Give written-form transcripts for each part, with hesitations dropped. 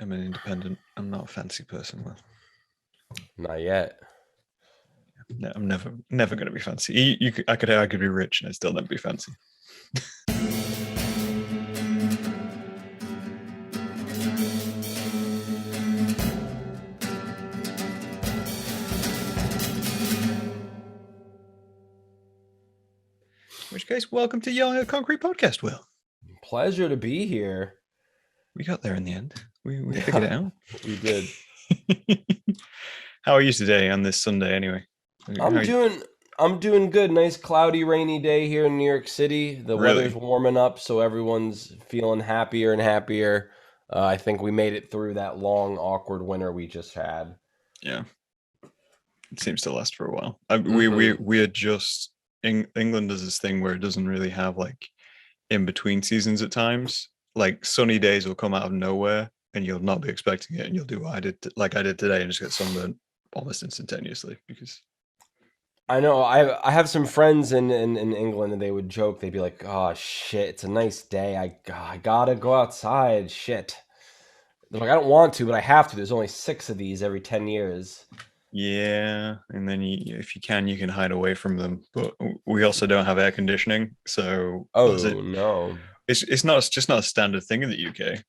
I'm an independent. I'm not a fancy person. Well, Not yet. no, I'm never going to be fancy. I could be rich and I'd still never be fancy. In which case, welcome to Young Concrete Podcast, Will. Pleasure to be here. We got there in the end. We figured it out. We did. How are you today on this Sunday, anyway? I'm doing good. Nice cloudy, rainy day here in New York City. The Really? weather's warming up, so everyone's feeling happier and happier. I think we made it through that long, awkward winter we just had. Yeah. It seems to last for a while. We adjust. England does this thing where it doesn't really have like in between seasons at times. Like sunny days will come out of nowhere and you'll not be expecting it, and you'll do what I did today and just get sunburned almost instantaneously because I know. I have some friends in England, and they would joke. They'd be like, "Oh shit, it's a nice day. I gotta go outside. Shit." They're like, "I don't want to, but I have to. There's only 6 of these every 10 years." yeah, and then if you can hide away from them. But we also don't have air conditioning, so Oh no. it's just not a standard thing in the UK.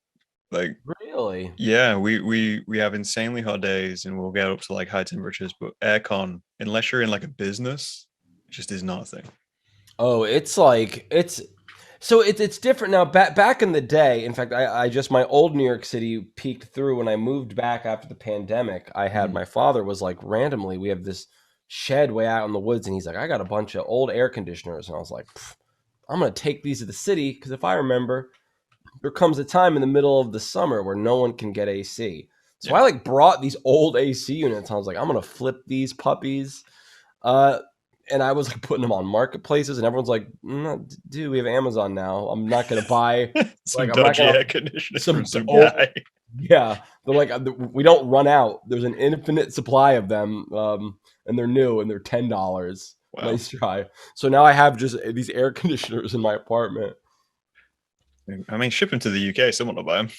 Like, Really? yeah, we have insanely hot days and we'll get up to like high temperatures, but aircon, unless you're in like a business, it just is not a thing. Oh, it's different now. Back in the day, in fact, I just my old New York City peeked through when I moved back after the pandemic. I had my father was like randomly, we have this shed way out in the woods, and he's like, I got a bunch of old air conditioners, and I was like, I'm gonna take these to the city because if I remember, there comes a time in the middle of the summer where no one can get AC. So Yeah. I like brought these old AC units. I was like, I'm gonna flip these puppies. Uh, and I was like putting them on marketplaces, and everyone's like, "Dude, we have Amazon now. I'm not gonna buy Some I'm not dodgy gonna air conditioning some from some old guy. yeah." They're like, "We don't run out. There's an infinite supply of them, and they're new and they're $10. Wow. Nice try." So now I have just these air conditioners in my apartment. I mean, ship them to the UK, someone will buy them.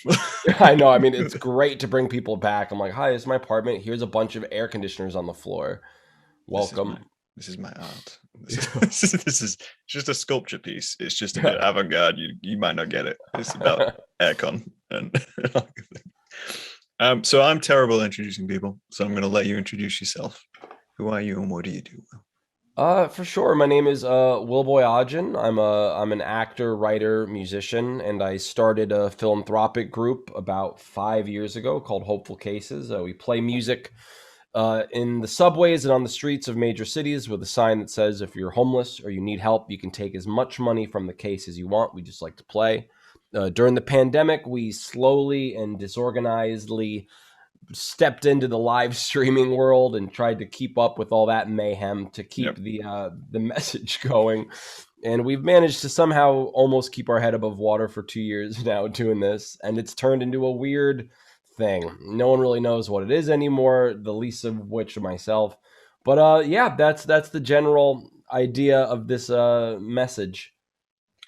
I know. I mean, it's great to bring people back. I'm like, "Hi, this is my apartment. Here's a bunch of air conditioners on the floor. Welcome." This is my art. This is just a sculpture piece. It's just a bit avant-garde. You might not get it. It's about aircon and so I'm terrible at introducing people, so I'm going to let you introduce yourself. Who are you and what do you do? For sure. My name is Will Boyajian. I'm an actor, writer, musician, and I started a philanthropic group about 5 years ago called Hopeful Cases. We play music in the subways and on the streets of major cities with a sign that says, if you're homeless or you need help, you can take as much money from the case as you want. We just like to play. During the pandemic, we slowly and disorganizedly stepped into the live streaming world and tried to keep up with all that mayhem to keep the message going. And we've managed to somehow almost keep our head above water for 2 years now doing this. And it's turned into a weird thing. No one really knows what it is anymore, the least of which myself. But yeah, that's the general idea of this message.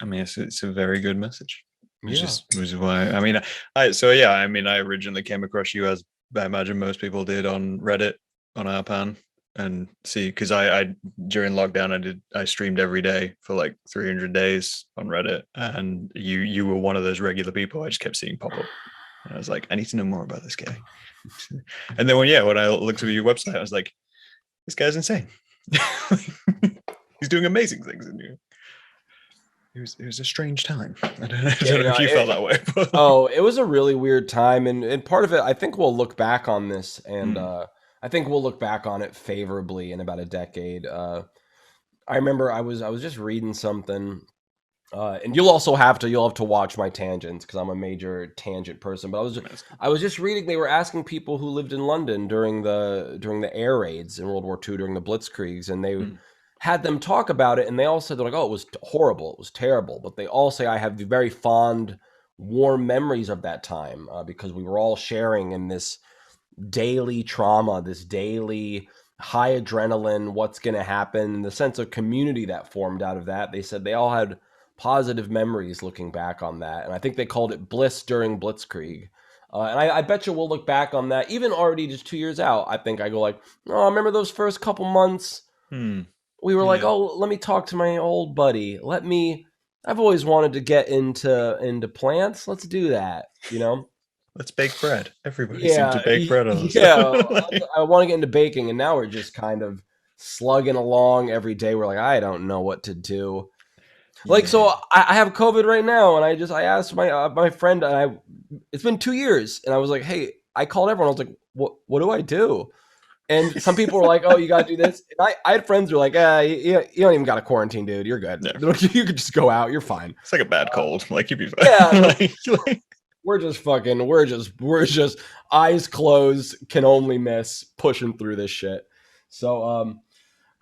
I mean, it's a very good message. Yeah. Which is why I mean, I originally came across you, as I imagine most people did, on Reddit on RPAN, and see, because I during lockdown I streamed every day for like 300 days on Reddit, and you were one of those regular people I just kept seeing pop up, and I was like, I need to know more about this guy. And then when I looked at your website, I was like, this guy's insane. He's doing amazing things in you. It was a strange time. I don't know if you felt that way. But Oh, it was a really weird time, and part of it, I think we'll look back on this, and I think we'll look back on it favorably in about a decade. I remember I was just reading something, and you'll have to watch my tangents because I'm a major tangent person. But I was just reading. They were asking people who lived in London during the air raids in World War II, during the Blitzkriegs, and they had them talk about it, and they all said, they're like, "Oh, it was horrible, it was terrible," but they all say, "I have very fond, warm memories of that time because we were all sharing in this daily trauma, this daily high adrenaline, what's going to happen, the sense of community that formed out of that." They said they all had positive memories looking back on that, and I think they called it bliss during Blitzkrieg. And I bet you we'll look back on that, even already just 2 years out. I think I go like, oh, I remember those first couple months. Hmm. We were like, Yeah. oh, let me talk to my old buddy. I've always wanted to get into plants. Let's do that, you know? Let's bake bread. Everybody seemed to Yeah, bake bread on us. yeah. Like, I want to get into baking, and now we're just kind of slugging along every day. We're like, I don't know what to do. Like, so yeah. I have COVID right now, and I asked my friend, and it's been 2 years, and I was like, hey, I called everyone. I was like, what do I do? And some people were like, oh, you got to do this. And I had friends who were like, you don't even got to quarantine, dude. You're good. No. You could just go out. You're fine. It's like a bad cold. Like you'd be Yeah, fine. no, like, we're just fucking, we're just eyes closed, can only miss, pushing through this shit. So,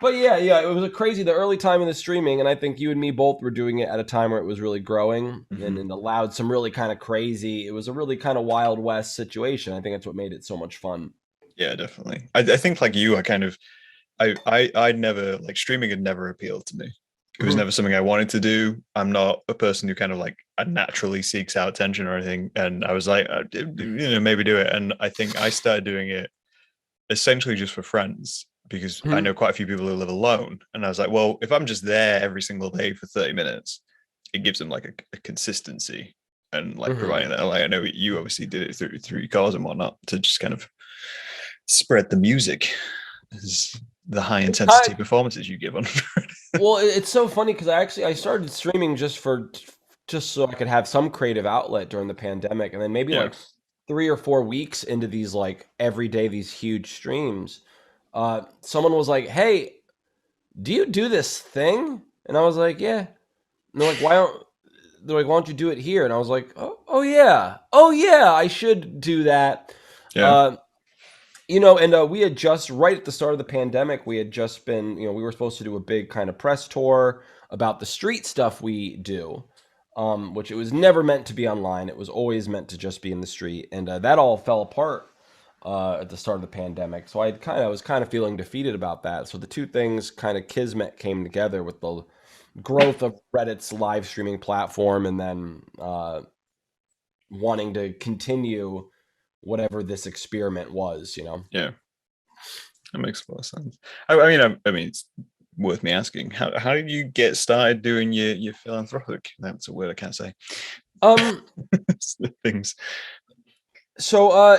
but yeah, it was a crazy, the early time in the streaming, and I think you and me both were doing it at a time where it was really growing and mhm. it allowed some really kind of crazy, it was a really kind of Wild West situation. I think that's what made it so much fun. Yeah, definitely. I think like you, I kind of I never like streaming had never appealed to me. It was Mhm. never something I wanted to do. I'm not a person who kind of like naturally seeks out attention or anything. And I was like, maybe do it. And I think I started doing it essentially just for friends because I Mhm. know quite a few people who live alone. And I was like, well, if I'm just there every single day for 30 minutes, it gives them like a consistency and like providing Mhm. that. Like I know you obviously did it through your cars and whatnot to just kind of spread the music as the high It's intensity kind performances you give on. Well, it's so funny because I started streaming just so I could have some creative outlet during the pandemic, and then maybe Yeah. like 3 or 4 weeks into these like every day these huge streams, someone was like, "Hey, do you do this thing?" And I was like, "Yeah." And they're like, "Why don't?" They're like, "Why don't you do it here?" And I was like, "Oh yeah, oh yeah, I should do that." Yeah. Uh, and we had just right at the start of the pandemic, we had just been, we were supposed to do a big kind of press tour about the street stuff we do, which it was never meant to be online. It was always meant to just be in the street, and that all fell apart at the start of the pandemic. So I was kind of feeling defeated about that. So the two things kind of kismet came together with the growth of Reddit's live streaming platform, and then wanting to continue whatever this experiment was. Yeah. That makes a lot of sense. I mean, it's worth me asking. How did you get started doing your philanthropic? That's a word I can't say. Um, Things. so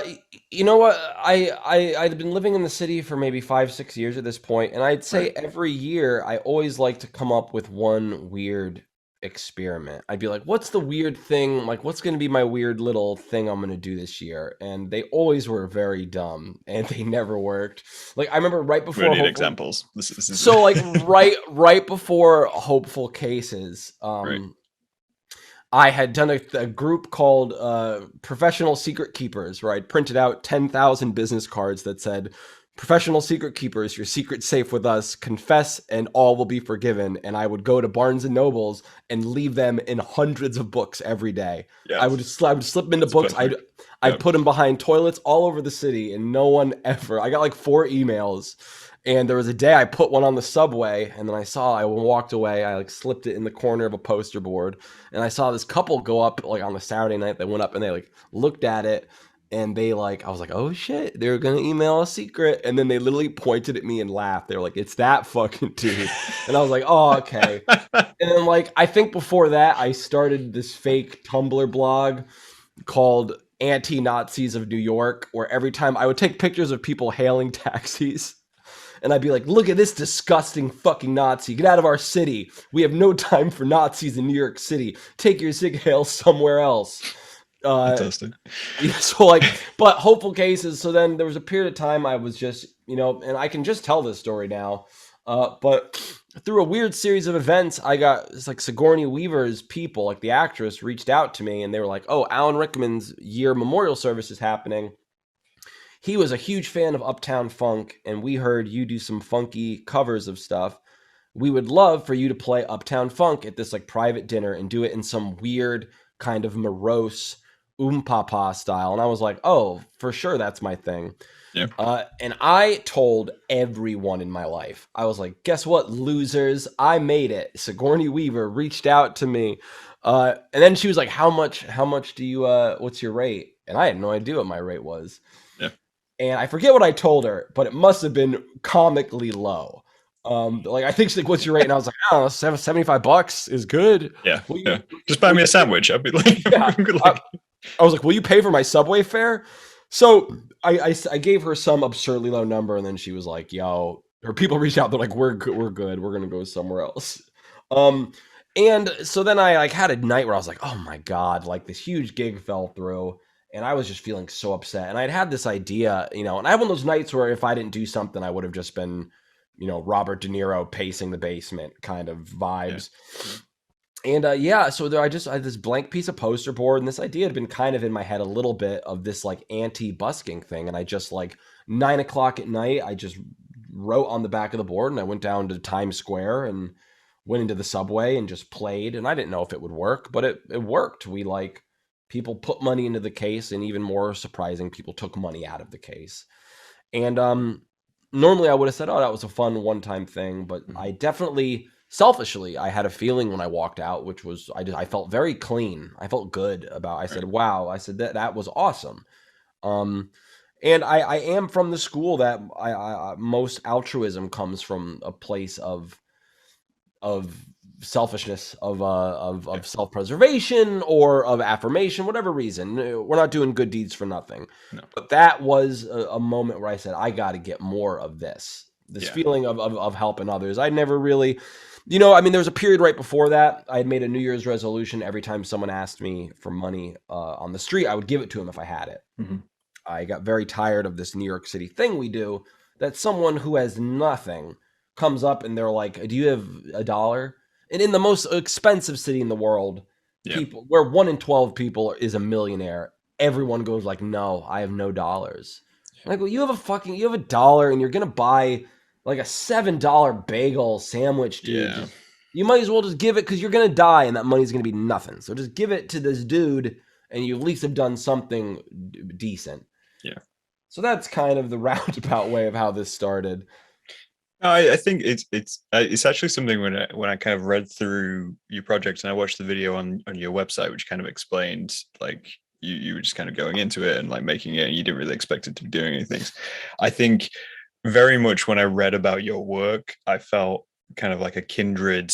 you know what? I'd been living in the city for maybe 5, 6 years at this point, and I'd say Right. every year I always like to come up with one weird experiment. I'd be like, what's the weird thing? Like, what's going to be my weird little thing I'm going to do this year? And they always were very dumb, and they never worked. Like I remember right We don't before need Hopeful. examples. This is So like right before Hopeful Cases, right. I had done a group called Professional Secret Keepers, where I'd printed out 10,000 business cards that said, Professional Secret Keepers, your secret's safe with us, confess and all will be forgiven. And I would go to Barnes and Nobles and leave them in hundreds of books every day. Yeah. I would slip them into It's books. perfect. I'd Yep. put them behind toilets all over the city, and no one ever. I got like 4 emails. And there was a day I put one on the subway, and then I walked away. I like slipped it in the corner of a poster board, and I saw this couple go up like on the Saturday night. They went up and they like looked at it, and they like, I was like, oh shit, they're gonna email a secret, and then they literally pointed at me and laughed. They were like, it's that fucking dude, and I was like, oh okay. And then like I think before that, I started this fake Tumblr blog called Anti-Nazis of New York, where every time I would take pictures of people hailing taxis, and I'd be like, look at this disgusting fucking Nazi. Get out of our city. We have no time for Nazis in New York City. Take your Sig Heil somewhere else. Uh, Fantastic. yeah, so like, but Hopeful Cases. So then there was a period of time I was just, and I can just tell this story now. But through a weird series of events, I got, it's like Sigourney Weaver's people, like the actress, reached out to me and they were like, oh, Alan Rickman's year memorial service is happening. He was a huge fan of Uptown Funk, and we heard you do some funky covers of stuff. We would love for you to play Uptown Funk at this like private dinner and do it in some weird kind of morose papa style. And I was like, oh, for sure, that's my thing. Yeah. And I told everyone in my life, I was like, guess what, losers? I made it. Sigourney Weaver reached out to me. And then she was like, how much do you, what's your rate? and I had no idea what my rate was. Yeah. And I forget what I told her, but it must have been comically low. Like I think she's like, "What's your rate?" And I was like, "I don't know, $75 is good." Yeah. Will Yeah. you, Just buy will me a you pay- sandwich. I'd be like, yeah. like I was like, "Will you pay for my subway fare?" So I gave her some absurdly low number, and then she was like, "Yo," her people reached out. They're like, "We're good. We're good. We're gonna go somewhere else." Um, and so then I like had a night where I was like, "Oh my god!" Like this huge gig fell through, and I was just feeling so upset. And I'd had this idea, and I had one of those nights where if I didn't do something, I would have just been, Robert De Niro pacing the basement kind of yeah. vibes. And yeah, so I had this blank piece of poster board, and this idea had been kind of in my head a little bit of this like anti-busking thing. And I just like 9 o'clock at night, I just wrote on the back of the board, and I went down to Times Square and went into the subway and just played. And I didn't know if it would work, but it worked. People put money into the case, and even more surprising, people took money out of the case. And normally I would have said, "Oh, that was a fun one-time thing," but I definitely selfishly I had a feeling when I walked out, which was I felt very clean. I felt good about. I said, Right. "Wow," I said that was awesome. Um, and I am from the school that most altruism comes from a place of selfishness, Yeah. of self-preservation or of affirmation, whatever reason. We're not doing good deeds for nothing. No. But that was a moment where I said, I got to get more of this Yeah. feeling of helping others. I never really, I mean, there was a period right before that. I had made a New Year's resolution. Every time someone asked me for money on the street, I would give it to them if I had it. Mhm. I got very tired of this New York City thing we do, that someone who has nothing comes up and they're like, "Do you have $1?" And in the most expensive city in the world, Yeah. people where 1 in 12 people is a millionaire, everyone goes like, "No, I have no dollars." I'm like, well, you have $1 and you're gonna buy like a $7 bagel sandwich, dude. Yeah. You might as well just give it because you're gonna die and that money's gonna be nothing. So just give it to this dude, and you at least have done something decent. Yeah. So that's kind of the roundabout way of how this started. I think it's actually something when I kind of read through your project and I watched the video on your website, which kind of explained like you were just kind of going into it and like making it, and you didn't really expect it to be doing anything. I think very much when I read about your work, I felt kind of like a kindred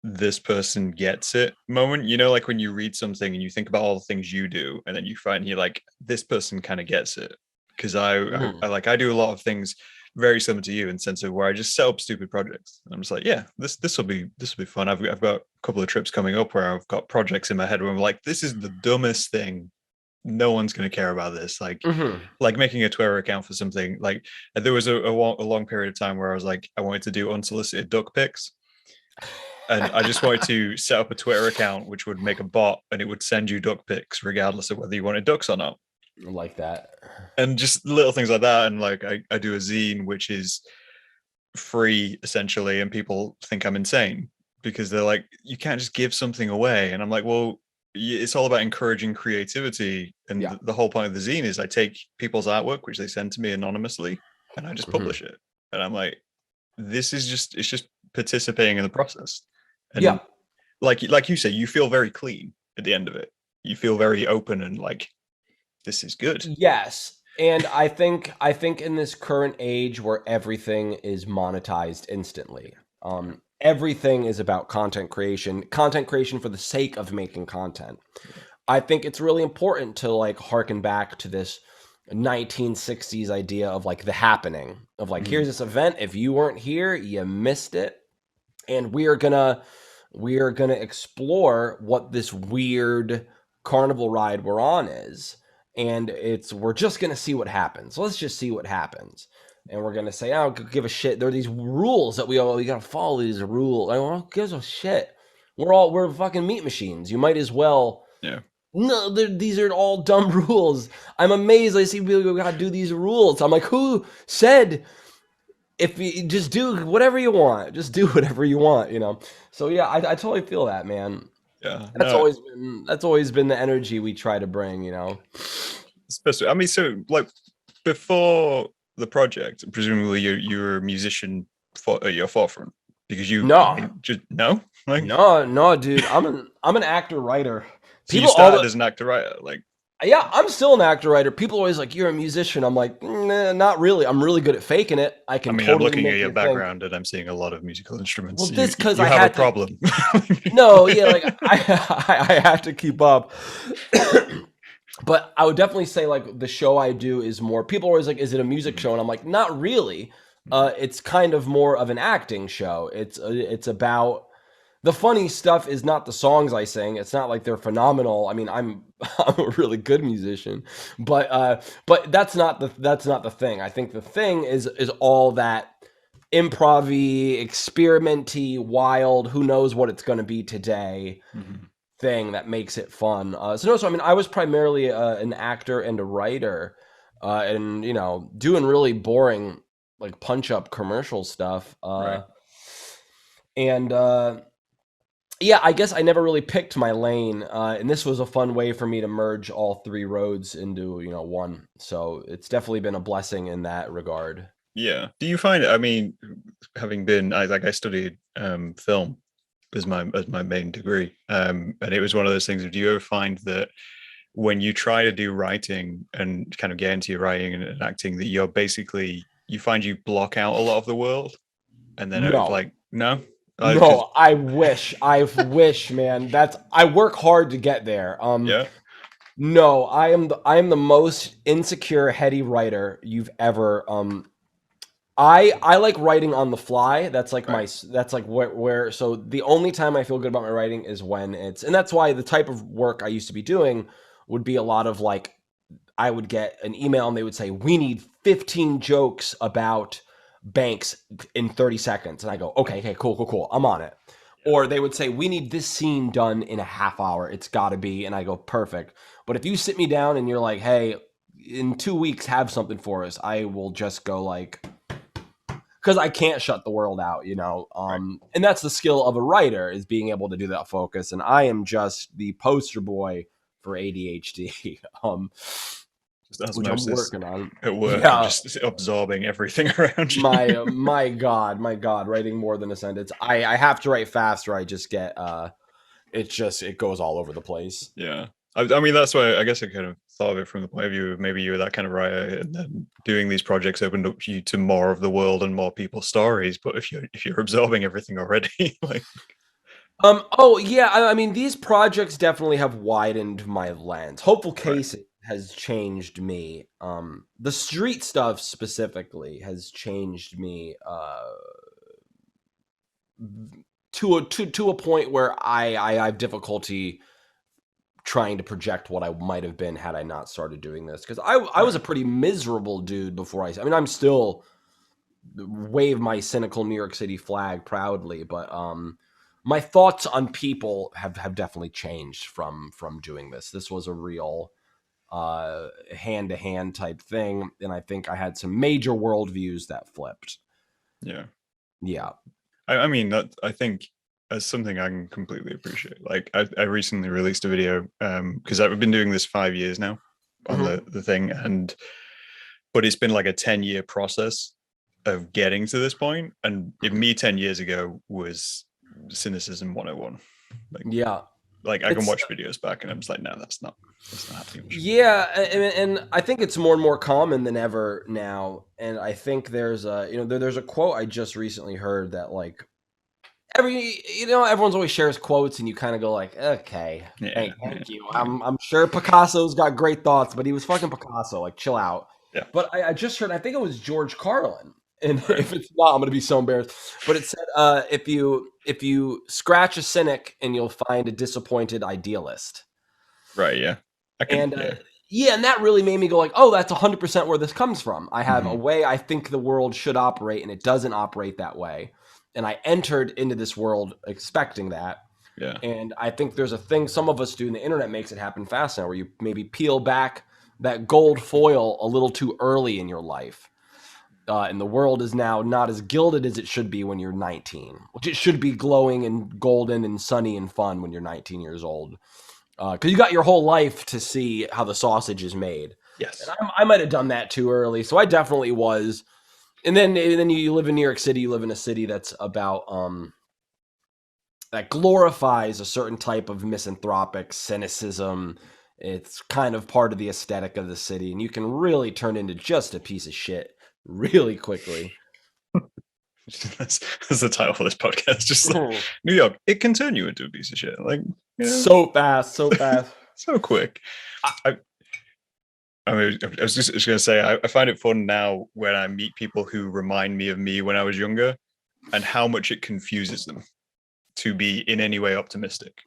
this person gets it moment. Like when you read something and you think about all the things you do, and then you find you're like, this person kind of gets it. Because I Mhm. like I do a lot of things very similar to you in the sense of where I just set up stupid projects. And I'm just like, yeah, this will be fun. I've got a couple of trips coming up where I've got projects in my head where I'm like, this is the dumbest thing. No one's going to care about this. Mhm. Like making a Twitter account for something. Like there was a long period of time where I was like, I wanted to do unsolicited duck pics. And I just wanted to set up a Twitter account which would make a bot and it would send you duck pics regardless of whether you wanted ducks or not. Like that. And just little things like that. And like I do a zine which is free essentially, and people think I'm insane because they're like, you can't just give something away. And I'm like, well, it's all about encouraging creativity. And Yeah. the whole point of the zine is I take people's artwork, which they send to me anonymously, and I just Mhm. publish it. And I'm like, it's just participating in the process. Yeah. And like you say, you feel very clean at the end of it. You feel very open and like, this is good. Yes. And I think in this current age where everything is monetized instantly, everything is about content creation for the sake of making content. Yeah. I think it's really important to like harken back to this 1960s idea of like the happening of like, Mhm. here's this event. If you weren't here, you missed it. And we are gonna explore what this weird carnival ride we're on is. And we're just gonna see what happens. Let's just see what happens. And we're gonna say, "Oh, give a shit." There are these rules that we gotta follow these rules. Like, well, who gives a shit? We're fucking meat machines. You might as well. Yeah. No, these are all dumb rules. I'm amazed. I see people go, "God, do these rules." I'm like, who said if you just do whatever you want, just do whatever you want. So yeah, I totally feel that, man. Yeah. That's No, always been that's always been the energy we try to bring. especially I mean, so like before the project, presumably you're a musician for at your forefront because I No, mean, just no, like no, no, dude. I'm an actor writer. so you People all started the as an actor writer, like Yeah, I'm still an actor writer. People are always like, "You're a musician." I'm like, nah, not really. I'm really good at faking it. I I can mean, I'm totally looking at make your you think. background and I'm seeing a lot of musical Well, instruments. You this because you I have a had to. problem. No, yeah, like I have to keep up. But I would definitely say like the show I do is more. People are always like, "Is it a music Mhm, show?" And I'm like, "Not really. mhm. It's kind of more of an acting show. It's about the funny stuff is not the songs I sing. It's not like they're phenomenal. I mean, I'm I'm a really good musician, but that's not the thing. I think the thing is all that improv-y, experimenty, wild, who knows what it's going to be today Mhm. thing that makes it fun. So no, so I mean, I was primarily an actor and a writer, and doing really boring like punch up commercial stuff. Right. And Yeah, I guess I never really picked my lane, and this was a fun way for me to merge all three roads into one. So it's definitely been a blessing in that regard. Yeah. Do you find it? I mean, having been, I studied film as my main degree, and it was one of those things. Do you ever find that when you try to do writing and kind of get into your writing and acting, that you find you block out a lot of the world, and then it's No, like no, because no, I wish, man. I work hard to get there. yeah, No, I am the most insecure, heady writer you've ever. I like writing on the fly. That's like right, that's like where so the only time I feel good about my writing is when and that's why the type of work I used to be doing would be a lot of like I would get an email and they would say we need 15 jokes about banks in 30 seconds and I go okay, cool, I'm on it. Or they would say we need this scene done in a half hour. It's got to be and I go perfect. But if you sit me down and you're like, "Hey, in 2 weeks have something for us." I will just go like because I can't shut the world out, right. and that's the skill of a writer is being able to do that focus. And I am just the poster boy for ADHD, Just which I'm osmosis working on. at work of Yeah, just absorbing everything around you. my God, writing more than a sentence. I have to write fast, or I just get it goes all over the place. Yeah. I mean, that's why I guess I kind of thought of it from the point of view of maybe you were that kind of writer, and then doing these projects opened up you to more of the world and more people's stories. But if you're absorbing everything already, like Oh yeah, I mean these projects definitely have widened my lens. Hopeful right, Case has changed me. The street stuff specifically has changed me to a point where I have difficulty trying to project what I might have been had I not started doing this because I was right, a pretty miserable dude before I mean I'm still wave my cynical New York City flag proudly, but my thoughts on people have definitely changed from doing this. This was a real hand to hand type thing, and I think I had some major worldviews that flipped. yeah. Yeah. I mean that I think that's something I can completely appreciate. Like I recently released a video because I've been doing this 5 years now on Hmm. the thing, and but it's been like a 10-year process of getting to this point. And if Hmm. me 10 years ago was cynicism 101. Like Yeah. like I can It's watch videos back and I'm just like, no, that's not happening. Yeah, and I think it's more and more common than ever now. And I think there's a there's a quote I just recently heard that like everyone's always shares quotes and you kind of go like okay Yeah, yeah, thank you yeah, I'm sure Picasso's got great thoughts but he was fucking Picasso, like chill out. yeah. But I just heard, I think it was George Carlin, and Right, if it's not I'm gonna be so embarrassed, but it said if you scratch a cynic and you'll find a disappointed idealist. right, yeah. I can, And yeah. yeah, and that really made me go like, oh, that's 100% where this comes from. I have a Hmm. way I think the world should operate, and it doesn't operate that way. And I entered into this world expecting that. Yeah, And I think there's a thing some of us do, and the internet makes it happen fast now, where you maybe peel back that gold foil a little too early in your life. And the world is now not as gilded as it should be when you're 19, which it should be glowing and golden and sunny and fun when you're 19 years old because you got your whole life to see how the sausage is made. And yes, I might have done that too early, so I definitely was. And then you live in New York City. You live in a city that's about that glorifies a certain type of misanthropic cynicism It's kind of part of the aesthetic of the city, and you can really turn into just a piece of shit really quickly. That's the title for this podcast. Just like, New York, it can turn you into a piece of shit. Like, you know, So fast, so fast. so quick. I, I mean, I was just going to say, I find it fun now when I meet people who remind me of me when I was younger and how much it confuses them to be in any way optimistic.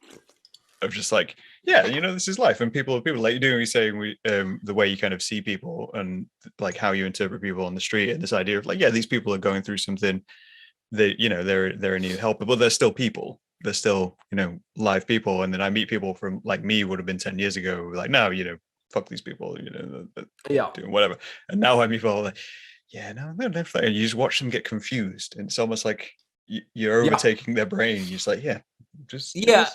Of just like, yeah, you know, this is life. And people like you doing, saying the way you kind of see people and like how you interpret people on the street and this idea of like, yeah, these people are going through something that, you know, they're in need of help, but they're still people. They're still, you know, live people. And then I meet people from like me would have been 10 years ago, like, no, you know, fuck these people, you know, Yeah. doing whatever. And now I meet people like, yeah, no, they're different. And you just watch them get confused. And it's almost like you're Yeah. overtaking their brain. You're just like, yeah, just Yeah.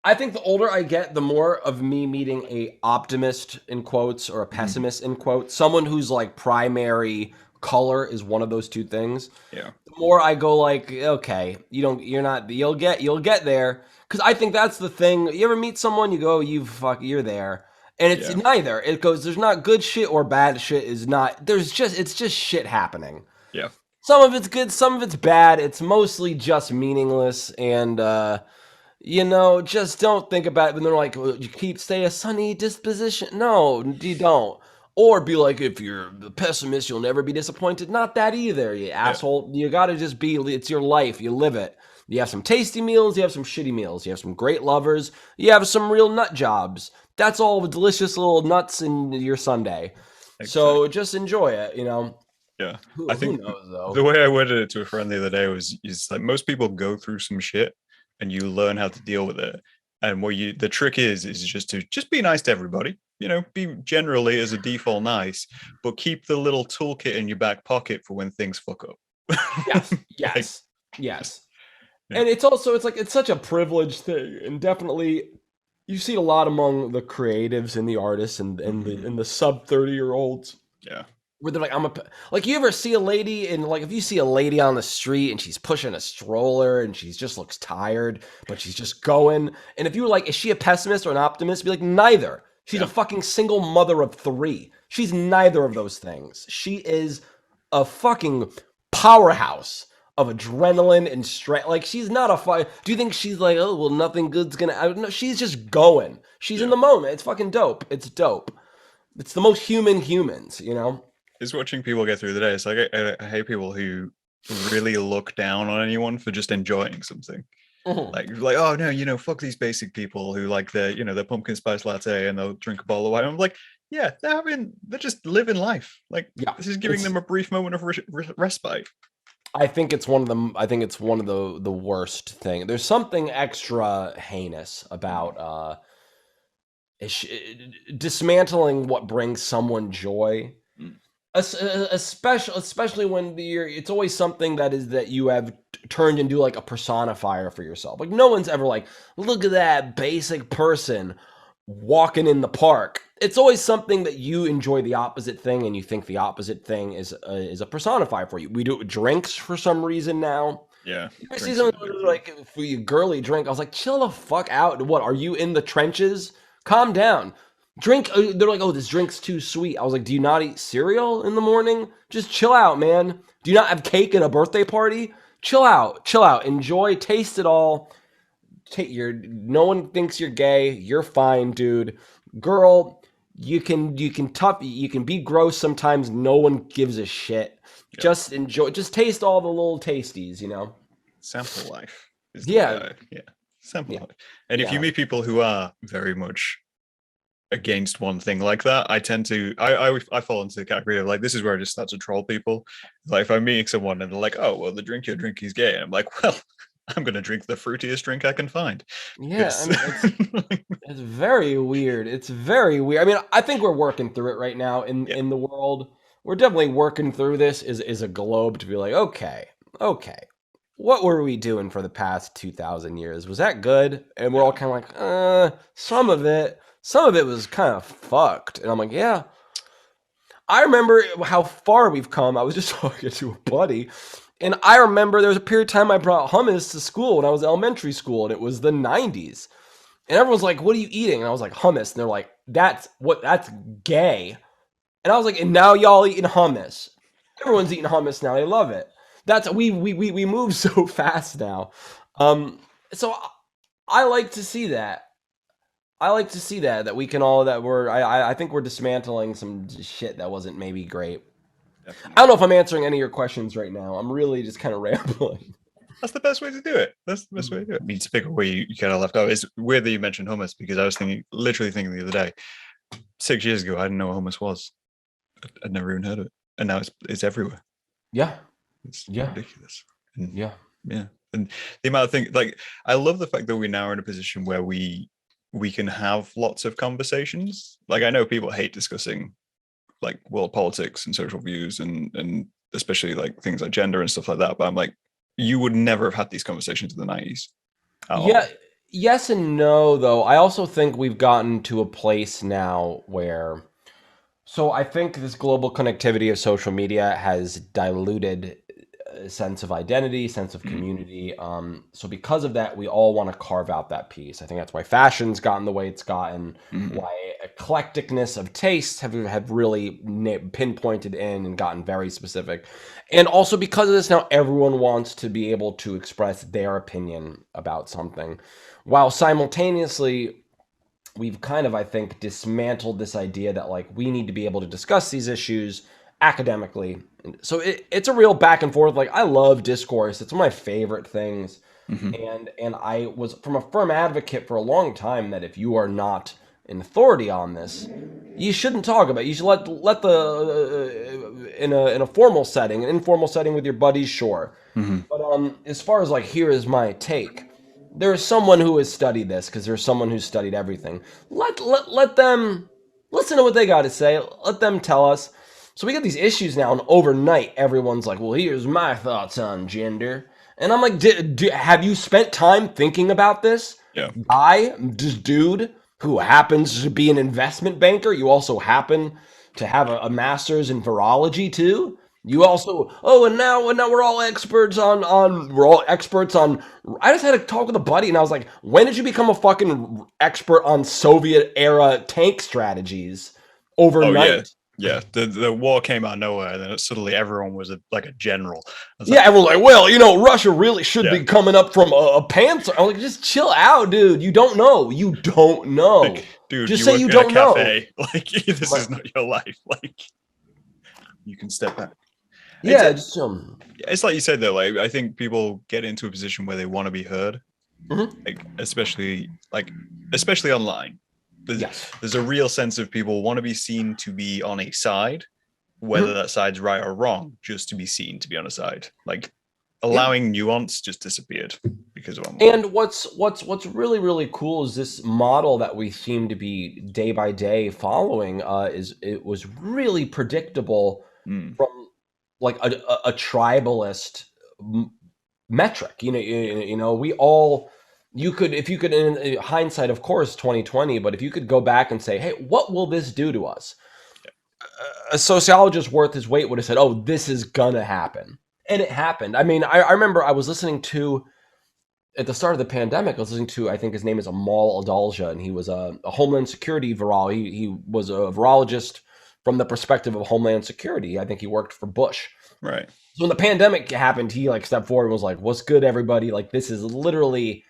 I think the older I get, the more of me meeting a optimist in quotes or a pessimist in quotes, someone whose like primary color is one of those two things. yeah, The more I go like, okay, you'll get there. Cause I think that's the thing. You ever meet someone, you go, you're there. And it's yeah, neither. It goes, there's not good shit or bad shit is not, it's just shit happening. yeah. Some of it's good, some of it's bad. It's mostly just meaningless and, just don't think about it. And they're like, well, you stay a sunny disposition. No, you don't. Or be like, if you're the pessimist, you'll never be disappointed. Not that either, you Yeah, asshole. You gotta just be, it's your life. You live it. You have some tasty meals, you have some shitty meals, you have some great lovers, you have some real nut jobs. That's all the delicious little nuts in your Sunday. So exactly. just enjoy it, Yeah. I Who think knows, the though? way I worded it to a friend the other day was is like most people go through some shit and you learn how to deal with it. And what the trick is just to just be nice to everybody. You know, be generally as a default nice, but keep the little toolkit in your back pocket for when things fuck up. Yes, Like, yes, just, yes. yeah. And it's also it's such a privileged thing, and definitely you see it a lot among the creatives and the artists and the sub 30-year olds Yeah. where they're like like you ever see a lady and like if you see a lady on the street and she's pushing a stroller and she just looks tired but she's just going, and if you were like, is she a pessimist or an optimist, be like, neither. She's a Yeah. fucking single mother of three. She's neither of those things. She is a fucking powerhouse of adrenaline and strength. Like, she's not a fight. Do you think she's like, oh well, nothing good's gonna no, she's just going. She's in Yeah. the moment. It's fucking dope. It's dope. It's the most human humans. It's watching people get through the day. It's like I hate people who really look down on anyone for just enjoying something. Mhm. Like, oh no, you know, fuck these basic people who like their, you know, their pumpkin spice latte and they'll drink a bottle of wine. I'm like, yeah, they're just living life. Like, Yeah, this is giving it's. them a brief moment of respite. I think it's one of the. I think it's one of the worst thing. There's something extra heinous about dismantling what brings someone joy. Mm. Especially when it's always something that you have turned into like a personifier for yourself. Like no one's ever like, look at that basic person walking in the park. It's always something that you enjoy the opposite thing, and you think the opposite thing is a personifier for you. We do it with drinks for some reason now. Yeah, I see drinks are something the big thing. like for you girly drink. I was like, chill the fuck out. What are you in the trenches? Calm down. Drink. They're like, oh, this drink's too sweet. I was like, do you not eat cereal in the morning? Just chill out, man. Do you not have cake at a birthday party? Chill out. Chill out. Enjoy. Taste it all. Take your. No one thinks you're gay. You're fine, dude. Girl, you can be gross sometimes. No one gives a shit. Yeah, Just enjoy. Just taste all the little tasties. sample life is the way Yeah, I, yeah, sample yeah, life. And if you yeah. meet people who are very much against one thing like that, I tend to I fall into the category of like, this is where I just start to troll people. Like if I'm meeting someone and they're like, oh well, the drink you're drinking is gay, and I'm like, well, I'm gonna drink the fruitiest drink I can find Yeah, I because mean it's very weird. It's very weird. I mean, I think we're working through it right now yeah, in the world. We're definitely working through this is a globe to be like, okay. What were we doing for the past 2000 years? Was that good? And we're all yeah, kind of like, some of it was kind of fucked. And I'm like, yeah. I remember how far we've come. I was just talking to a buddy, and I remember there was a period of time I brought hummus to school when I was in elementary school, and it was the 90s. And everyone's like, what are you eating? And I was like, hummus. And they're like, that's gay. And I was like, and now y'all eating hummus. Everyone's eating hummus now. They love it. That's we move so fast now. Um, so I like to see that. I like to see that we can all that we're I think we're dismantling some shit that wasn't maybe great. I Definitely. don't know if I'm answering any of your questions right now. I'm really just kind of rambling. That's the best way to do it. That's the best way to do it. I mean, to pick up where you kind of left off. It's weird that you mentioned hummus because I was literally thinking the other day, 6 years ago, I didn't know what hummus was. I'd never even heard of it, and now it's everywhere. Yeah, It's yeah, ridiculous. And yeah. yeah, and the amount of things like I love the fact that we now are in a position where we can have lots of conversations. Like I know people hate discussing like world politics and social views and especially like things like gender and stuff like that. But I'm like, you would never have had these conversations in the 90s at Yeah, all. yes and no, though. I also think we've gotten to a place now where, so I think this global connectivity of social media has diluted a sense of identity, sense of Mm, community. So because of that, we all want to carve out that piece. I think that's why fashion's gotten the way it's gotten, mm, why eclecticness of tastes have really pinpointed in and gotten very specific. And also because of this, now everyone wants to be able to express their opinion about something, while simultaneously we've kind of, I think, dismantled this idea that like we need to be able to discuss these issues academically. So it's a real back and forth. Like I love discourse; it's one of my favorite things. mm-hmm. And I was from a firm advocate for a long time that if you are not an authority on this, you shouldn't talk about it. You should let the in a formal setting, an informal setting with your buddies, sure. Mm-hmm. But as far as like here is my take, there's someone who has studied this because there's someone who's studied everything. Let them listen to what they got to say. Let them tell us. So we get these issues now, and overnight everyone's like, "Well, here's my thoughts on gender," and I'm like, "Have you spent time thinking about this? Yeah. Guy, just dude who happens to be an investment banker. You also happen to have a master's in virology too." You also and now we're all experts on we're all experts on. I just had a talk with a buddy and I was like, when did you become a fucking expert on Soviet era tank strategies Oh yeah. overnight? Yeah. The war came out of nowhere, and then suddenly everyone was like a general. I was Yeah, like, everyone's like, well, Russia really should yeah. be coming up from a panther. I'm like, just chill out, dude. You don't know. You don't Like, know. dude, Just you say work you at a don't know. cafe. Like, this is But not your life. Like, you can step back. It's yeah, just it's like you said though. Like, I think people get into a position where they want to be heard, mhm. like especially online. There's Yes. there's a real sense of people want to be seen to be on a side, whether Mhm. that side's right or wrong, just to be seen to be on a side. Like Yeah. allowing nuance just disappeared because of online. And what's really really cool is this model that we seem to be day by day following. Is it was really predictable Mm, from like a tribalist metric. yeah, We all you could if you could in hindsight, of course, 2020. But if you could go back and say, hey, what will this do to us? A sociologist worth his weight would have said, oh, this is gonna happen, and it happened. I mean, I remember I was listening to at the start of the pandemic, I was listening to, I think his name is Amal Adalja, and he was a Homeland Security virologist. He was a virologist from the perspective of Homeland Security. I think he worked for Bush. right. So when the pandemic happened, he like stepped forward and was like, "What's good, everybody? Like this is literally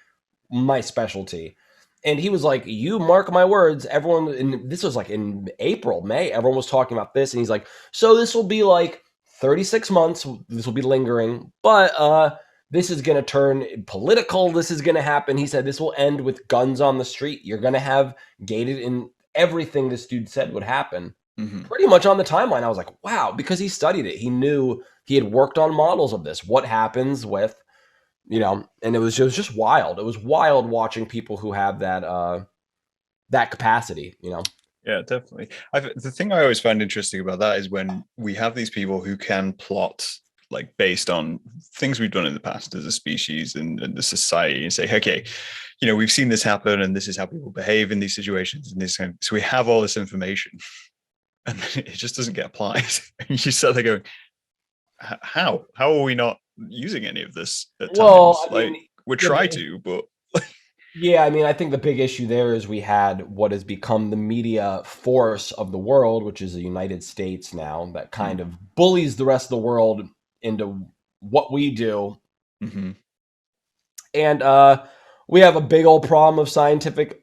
my specialty." And he was like, "You mark my words, everyone." And this was like in April, May. Everyone was talking about this, and he's like, "So this will be like 36 months. This will be lingering, but this is going to turn political. This is going to happen." He said, "This will end with guns on the street. You're going to have gated in everything." This dude said would happen Mm-hmm. pretty much on the timeline. I was like, wow, because he studied it. He knew he had worked on models of this. What happens with, and it was just wild. It was wild watching people who have that capacity. Yeah, definitely. The thing I always find interesting about that is when we have these people who can plot like based on things we've done in the past as a species and the society and say, okay, we've seen this happen and this is how people behave in these situations and this kind of, so we have all this information and then it just doesn't get applied. And you start there going, how are we not using any of this at Well, times? I Like mean, we yeah, try to, but Yeah, I mean, I think the big issue there is we had what has become the media force of the world, which is the United States now, that kind Mm. of bullies the rest of the world into what we do. Hmm. And we have a big old problem of scientific,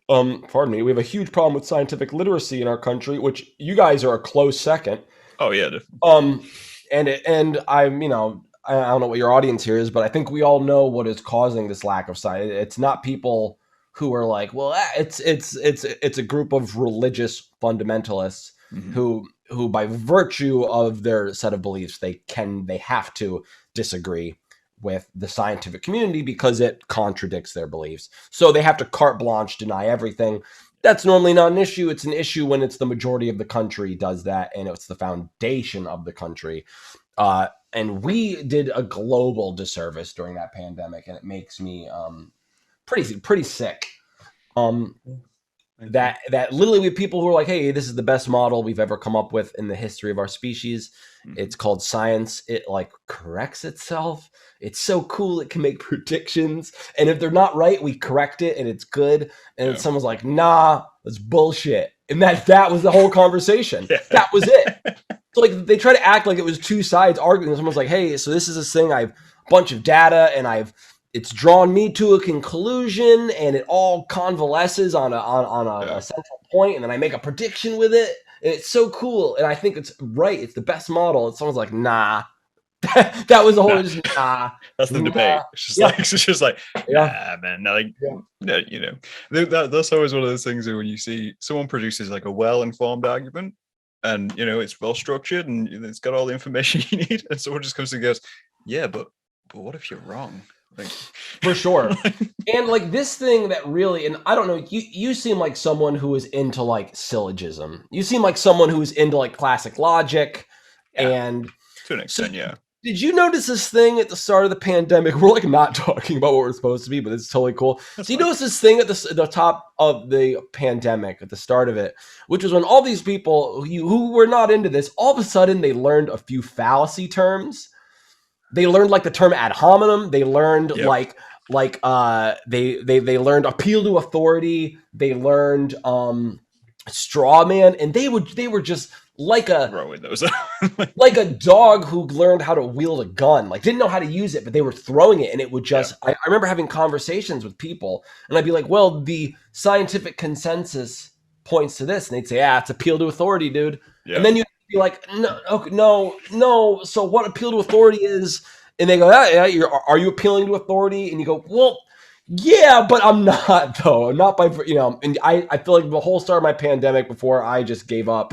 pardon me, we have a huge problem with scientific literacy in our country, which you guys are a close second. Oh yeah, definitely. Um, and I'm, I don't know what your audience here is, but I think we all know what is causing this lack of science. It's not people who are like, well, it's a group of religious fundamentalists Hmm. who by virtue of their set of beliefs they have to disagree with the scientific community because it contradicts their beliefs. So they have to carte blanche deny everything. That's normally not an issue. It's an issue when it's the majority of the country does that, and it's the foundation of the country. And we did a global disservice during that pandemic, and it makes me pretty sick. Um, I agree. that literally we have people who are like, hey, this is the best model we've ever come up with in the history of our species. Hmm. It's called science. It like corrects itself. It's so cool. It can make predictions. And if they're not right, we correct it and it's good. And then Yeah. someone's like, nah, that's bullshit. And that was the whole conversation. Yeah. That was it. So like they try to act like it was two sides arguing. Someone's like, "Hey, so this is this thing. I've a bunch of data, and it's drawn me to a conclusion, and it all convalesces on a Yeah. central point, and then I make a prediction with it, and it's so cool. And I think it's right. It's the best model." And someone's like, "Nah." That was the whole Nah, just nah, that's the nah. debate. It's just Yeah, like it's just like, yeah, nah, man. Like, yeah. no, that's always one of those things that when you see someone produces like a well-informed argument, and it's well structured and it's got all the information you need, and someone just comes and goes, yeah, but what if you're wrong? Like, For sure. And like this thing that really, and I don't know, you seem like someone who is into like syllogism. You seem like someone who is into like classic logic. yeah, And to an so extent, yeah. did you notice this thing at the start of the pandemic? We're like not talking about what we're supposed to be, but it's totally cool. That's So you fine. notice this thing at the top of the pandemic, at the start of it, which was when all these people who were not into this, all of a sudden they learned a few fallacy terms. They learned like the term ad hominem. They learned Yep. they learned appeal to authority. They learned straw man, and they were just like a Wrong with those. like a dog who learned how to wield a gun, like didn't know how to use it, but they were throwing it, and it would Yeah. just. I remember having conversations with people, and I'd be like, "Well, the scientific consensus points to this," and they'd say, "Yeah, it's appeal to authority, dude." And Yeah. then you'd be like, "No, okay, no, no." So what appeal to authority is? And they go, "Yeah, are you appealing to authority?" And you go, "Well, yeah, but I'm not though. I'm not by And I feel like the whole start of my pandemic before I just gave up.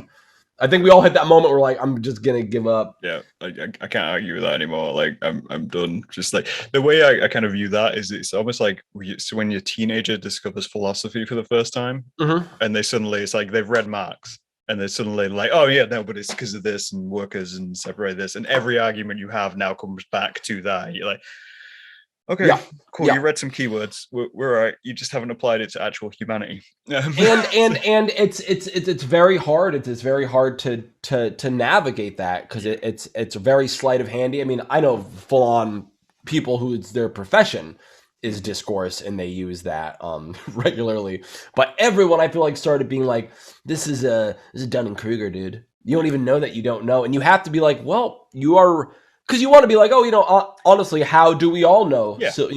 I think we all hit that moment where like I'm just gonna give up. Yeah, I can't argue with that anymore. Like I'm done. Just like the way I kind of view that is it's almost like so when your teenager discovers philosophy for the first time, Mhm. and they suddenly it's like they've read Marx, and they're suddenly like, oh yeah, no, but it's because of this and workers and separate this, and every argument you have now comes back to that. You're like, okay, Yeah, cool. yeah. You read some keywords. We're all right. You just haven't applied it to actual humanity. And it's very hard. It's very hard to navigate that because Yeah. it's a very sleight of handy. I mean, I know full on people who it's their profession is Mhm. discourse and they use that regularly. But everyone I feel like started being like, this is Dunning Kruger, dude. You don't Yeah. even know that you don't know, and you have to be like, well, you are because you want to be like, oh, honestly, how do we all know? Yeah. So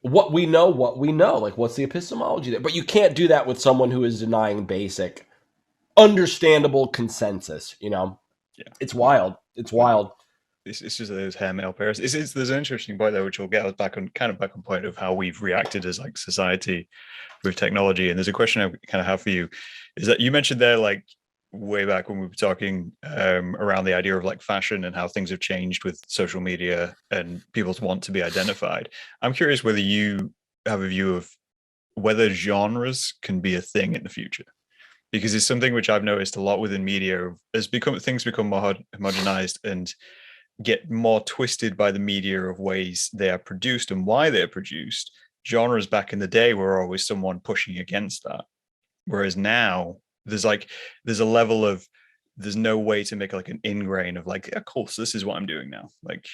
what we know, like what's the epistemology there, but you can't do that with someone who is denying basic understandable consensus. Yeah. It's No. wild, it's No. wild. It's just those hair mail pairs. There's an interesting point there, which will get us back on point of how we've reacted as like society with technology. And there's a question I kind of have for you, is that you mentioned there like way back when we were talking around the idea of like fashion and how things have changed with social media and people's want to be identified. I'm curious whether you have a view of whether genres can be a thing in the future, because it's something which I've noticed a lot within media as things become more homogenized and get more twisted by the media of ways they are produced and why they're produced. Genres back in the day were always someone pushing against that, whereas now there's a level of there's no way to make like an ingrain of like, yeah, cool, so this is what I'm doing now. Like,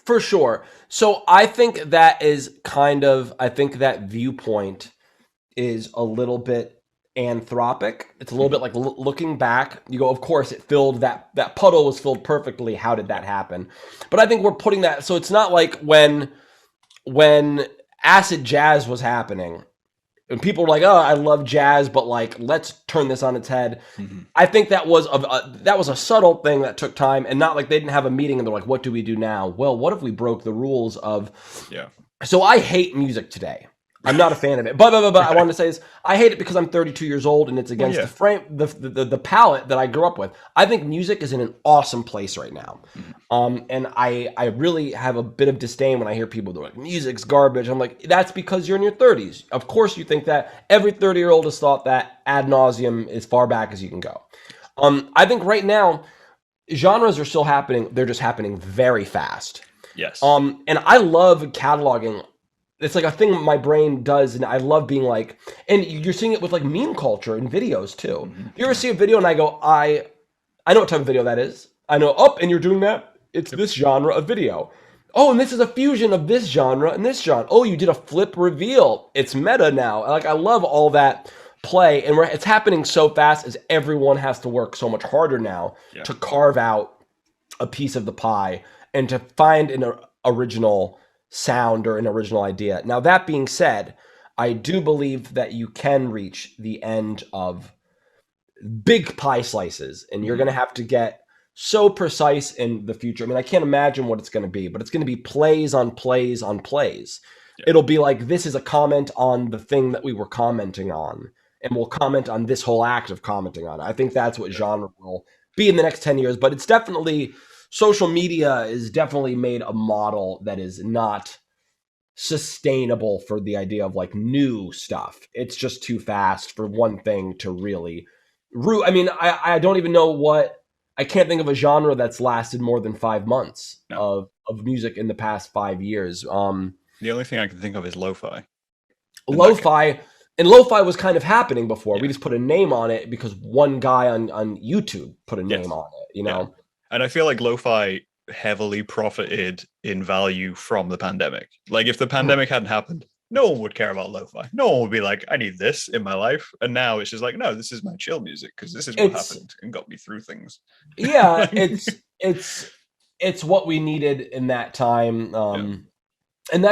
For sure. So I think that is I think that viewpoint is a little bit anthropic. It's a little Mhm. bit like looking back. You go, of course, it filled that puddle was filled perfectly. How did Yeah. that happen? But I think we're putting that. So it's not like when acid jazz was happening and people were like, "Oh, I love jazz, but like, let's turn this on its head." Mhm. I think that was a subtle thing that took time, and not like they didn't have a meeting and they're like, "What do we do now?" Well, what if we broke the rules of Yeah. so I hate music today. I'm not a fan of it. But I Right. wanted to say is I hate it because I'm 32 years old and it's Well, against the yeah. frame the palette that I grew up with. I think music is in an awesome place right now. Mhm. And I really have a bit of disdain when I hear people that are like music's garbage. I'm like, that's because you're in your 30s. Of course you think that. Every 30-year-old has thought that ad nauseum as far back as you can go. I think right now genres are still happening. They're just happening very fast. Yes. And I love cataloging. It's like a thing my brain does, and I love being like, and you're seeing it with like meme culture and videos too. Mhm. You ever Yeah. see a video and I go, I know what type of video that is. I know, oh, and you're doing that. It's Yep. this genre of video. Oh, and this is a fusion of this genre and this genre. Oh, you did a flip reveal. It's meta now. Like I love all that play, and it's happening so fast as everyone has to work so much harder now Yeah. to carve out a piece of the pie and to find an original sound or an original idea. Now, that being said, I do believe that you can reach the end of big pie slices, and you're Mhm. going to have to get so precise in the future. I mean, I can't imagine what it's going to be, but it's going to be plays on plays on plays. Yeah. It'll be like this is a comment on the thing that we were commenting on, and we'll comment on this whole act of commenting on it. I think that's what Yeah. genre will be in the next 10 years, but it's definitely social media is definitely made a model that is not sustainable for the idea of like new stuff. It's just too fast for one thing to really root. I mean, I don't even know what I can't think of a genre that's lasted more than 5 months No. of music in the past 5 years. The only thing I can think of is lo-fi, and that can. Lo-fi and lo-fi was kind of happening before. We Yeah. just put a name on it because one guy on YouTube put a name Yes. on it, you Yeah. know. And I feel like lo-fi heavily profited in value from the pandemic. Like if the Mhm. pandemic hadn't happened, no one would care about lo-fi. No one would be like, I need this in my life. And now it's just like, no, this is my chill music because this is what It's happened and got me through things. yeah, Like, it's what we needed in that time. yeah. And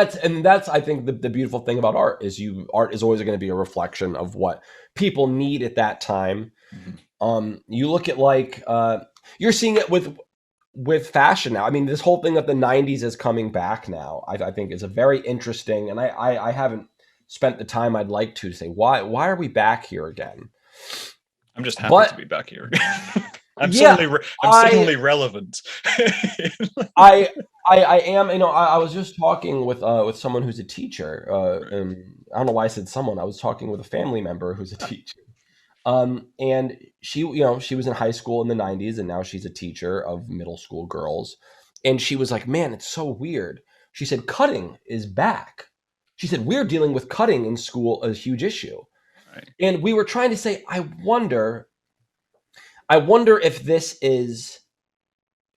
that's I think the beautiful thing about art is art is always going to be a reflection of what people need at that time. Mhm. You look at like you're seeing it with fashion now. I mean, this whole thing that the 90s is coming back now, I think is a very interesting, and I haven't spent the time I'd like to say why are we back here again. I'm just happy to But be back here. yeah, I'm I suddenly relevant. I I am, I was just talking with someone who's a teacher, Right. and I don't know why I said someone. I was talking with a family member who's a teacher. And she was in high school in the 90s, and now she's a teacher of middle school girls. And she was like, "Man, it's so weird." She said, "Cutting is back." She said, "We're dealing with cutting in school, a huge issue." Right. And we were trying to say, I wonder if this is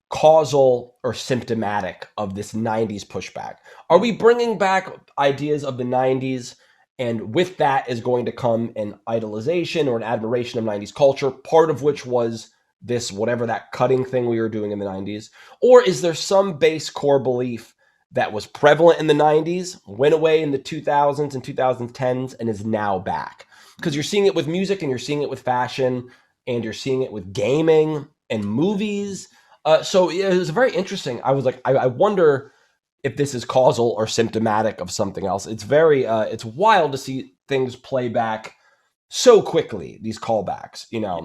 causal or symptomatic of this 90s pushback. Are we bringing back ideas of the 90s, and with that is going to come an idolization or an admiration of 90s culture, part of which was this whatever that cutting thing we were doing in the 90s? Or is there some base core belief that was prevalent in the 90s, went away in the 2000s and 2010s, and is now back? Because you're seeing it with music, and you're seeing it with fashion, and you're seeing it with gaming and movies. So yeah, it was very interesting. I was like, I wonder if this is causal or symptomatic of something else. It's wild to see things play back so quickly. These callbacks, Yeah.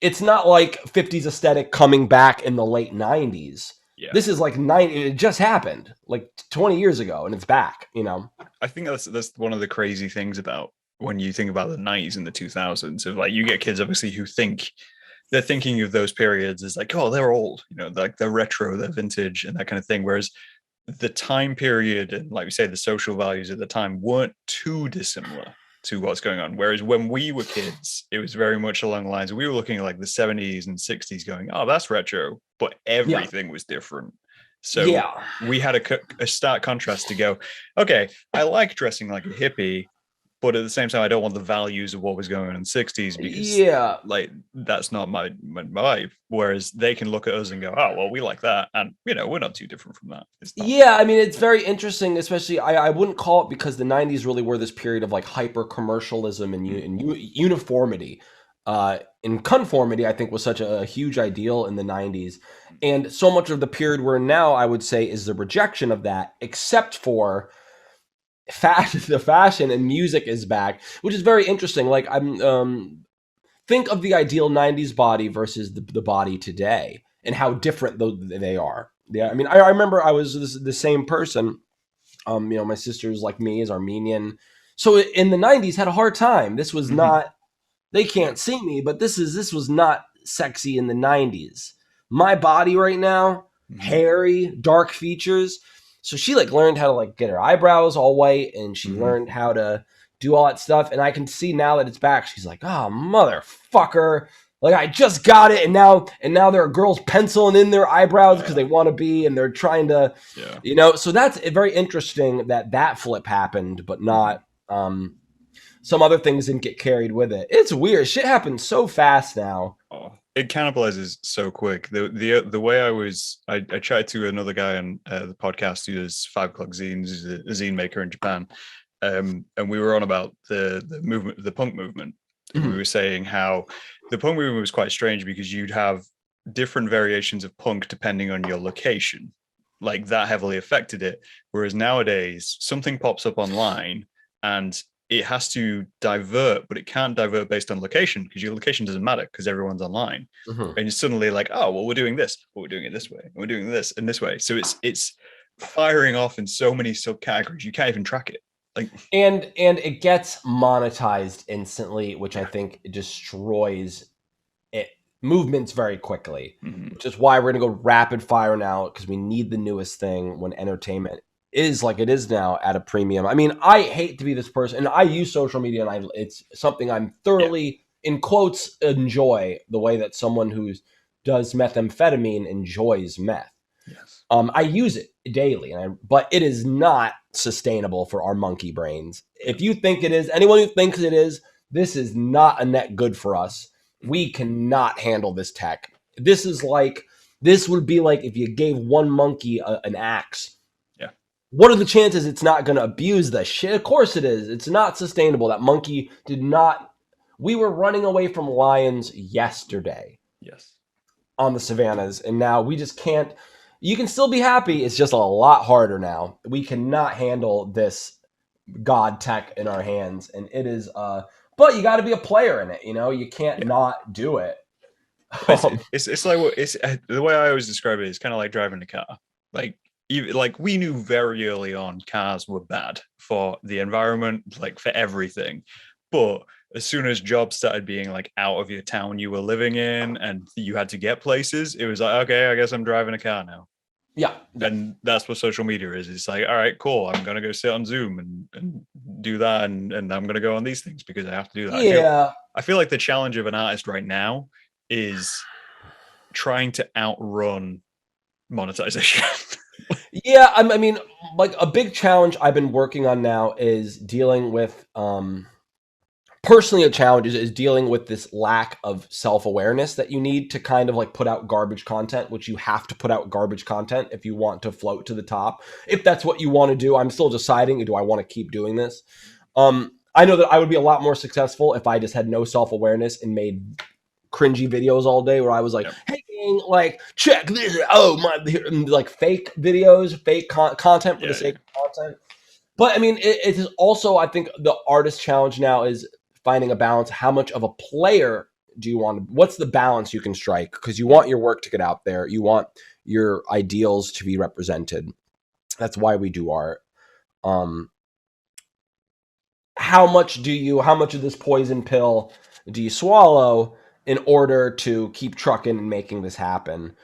it's not like 50s aesthetic coming back in the late 90s. Yeah. This is like 90. It just happened like 20 years ago, and it's back. I think that's one of the crazy things about when you think about the 90s and the 2000s of like you get kids obviously who think they're thinking of those periods as like, oh, they're old, like they're retro, they're vintage and that kind of thing. Whereas the time period and like we say, the social values at the time weren't too dissimilar to what's going on. Whereas when we were kids, it was very much along the lines we were looking at like the 70s and 60s going, oh, that's retro, but Yeah. everything was different. So Yeah. we had a stark contrast to go, okay, I like dressing like a hippie, but at the same time, I don't want the values of what was going on in the 60s because Yeah. like that's not my vibe. Whereas they can look at us and go, oh, well, we like that. And, we're not too different from that. It's not. Yeah, I mean, it's very interesting, especially I wouldn't call it because the 90s really were this period of like hyper commercialism and, Mm, uniformity. And conformity, I think, was such a huge ideal in the 90s. And so much of the period we're in now, I would say, is the rejection of that, except for fashion. The fashion and music is back, which is very interesting. Like, think of the ideal 90s body versus the body today and how different they are. Yeah, I mean, I remember I was the same person. My sister's like me, is Armenian. So in the 90s had a hard time. This was mhm, not, they yeah. can't see me, but this was not sexy in the 90s. My body right now, Mhm, hairy, dark features. So she like learned how to like get her eyebrows all white, and she mhm, learned how to do all that stuff. And I can see now that it's back. She's like, "Oh, motherfucker. Like I just got it." And now there are girls penciling in their eyebrows because yeah. they want to be, and they're trying to, Yeah. so that's very interesting that flip happened, but Mhm. not some other things didn't get carried with it. It's weird. Shit happens so fast now. Oh, it cannibalizes so quick. The way I chatted to another guy on the podcast who does 5 o'clock zines. He's a zine maker in Japan, and we were on about the movement, the punk movement, and we Mhm. were saying how the punk movement was quite strange because you'd have different variations of punk depending on your location. Like that heavily affected it. Whereas nowadays, something pops up online and it has to divert, but it can't divert based on location because your location doesn't matter because everyone's online. Mhm. And you're suddenly like, oh, well, we're doing this, but we're doing it this way, and we're doing this and this way. So it's firing off in so many subcategories you can't even track it. Like, And it gets monetized instantly, which I yeah, think destroys it movements very quickly. mm-hmm. Which is why we're gonna go rapid fire now because we need the newest thing when entertainment is like it is now at a premium. I mean, I hate to be this person, and I use social media, and it's something I'm Yeah, thoroughly in quotes enjoy the way that someone who does methamphetamine enjoys meth. yes, I use it daily, but it is not sustainable for our monkey brains. yeah, If you think it is, anyone who thinks it is, this is not a net good for us. We cannot handle this tech. This would be like if you gave one monkey an axe. yeah, What are the chances it's not going to abuse the shit? Of course it is. It's not sustainable. That monkey did not. We were running away from lions yesterday yes. on the savannas, and now we just can't. You can still be happy. It's just a lot harder now. We cannot handle this god tech in our hands, and it is. But you got to be a player in it. You can't Yeah. not do it. It's like what it's the way I always describe it is kind of like driving a car. Like like we knew very early on cars were bad for the environment, like for everything. But as soon as jobs started being like out of your town you were living in and you had to get places, it was like, okay, I guess I'm driving a car now. Yeah, yeah, And that's what social media is. It's like, all right, cool. I'm gonna go sit on Zoom and do that, and I'm gonna go on these things because I have to do that. yeah. I feel like the challenge of an artist right now is trying to outrun monetization. Yeah, I mean, like a big challenge I've been working on now is dealing with personally a challenge is dealing with this lack of self-awareness that you need to kind of like put out garbage content, which you have to put out garbage content if you want to float to the top. If that's what you want to do, I'm still deciding, do I want to keep doing this? I know that I would be a lot more successful if I just had no self-awareness and made cringy videos all day where I was like, Yep. hey, gang, like, check this. Oh, my, like fake videos, fake content for the Yeah, sake of content. But I mean, it is also, I think, the artist challenge now is finding a balance. How much of a player do you want? What's the balance you can strike? Because you want your work to get out there. You want your ideals to be represented. That's why we do art. Um, how much of this poison pill do you swallow in order to keep trucking and making this happen?